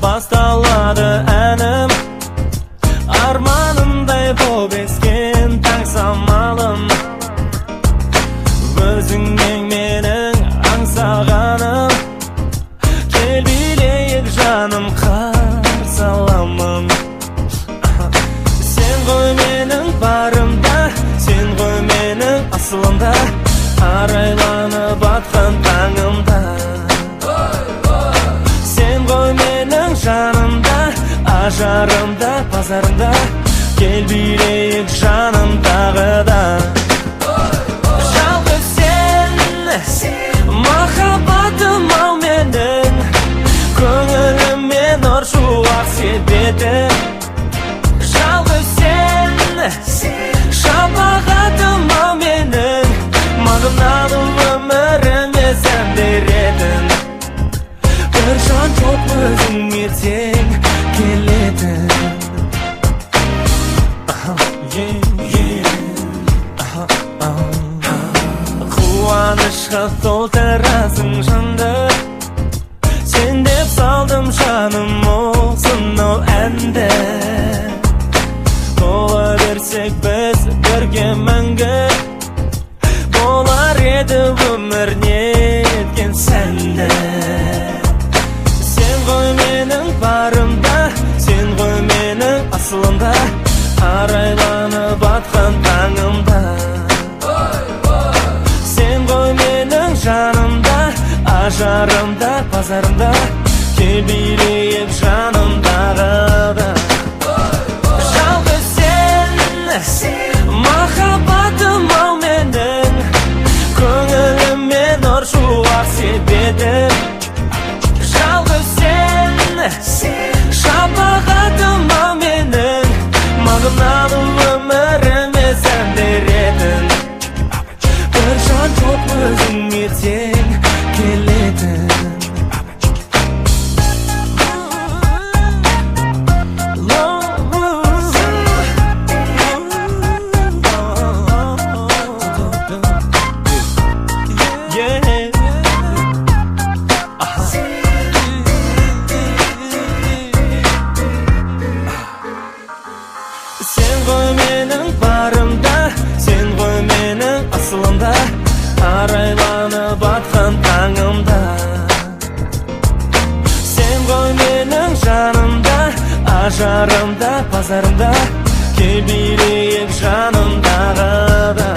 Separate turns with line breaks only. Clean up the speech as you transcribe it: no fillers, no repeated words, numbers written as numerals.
басталады әнім, арманымдай боп ескен таң самалым. Өзіңнен менің аңсағаным, кел билейік жаным, қарсы аламын. Сен ғой менің барымда, сен ғой менің асылымда, арайланып атқан таңымда. Сен ғой менің жанымда, ажарымда, базарымда, кел билейік жаным тағы да. Жалғыз сен, махаббатым ау менің, көңіліме нұр шуақ себетін. Жалғыз сен, шапағатым ау менің, мағыналы өміріме сән беретін. Бір жан жоқ өзің ертең келетін. Қуанышқа толтырасың жанды, сен деп салдым жаным осынау әнді. Бола берсек біз бірге мәңгі, болар еді өмір неткен сәнді. Сен ғой менің барымда, сен ғой менің асылымда, арайланып атқан таңымда. Сен ғой менің жанымда, ажарымда, базарымда, кел билейік жаным тағы да. Жалғыз сен, махаббатым ау менің, көңіліме нұр шуақ себетін. Жалғыз сен, шапағатым ау менің, мағыналы өміріме сән беретін. Бір жан жоқ өзің ертең келетін. Сен ғой менің барымда, сен ғой менің асылымда, арайланып атқан таңымда. Сен ғой менің жанымда, ажарымда, базарымда, кел билейік жаным тағы да.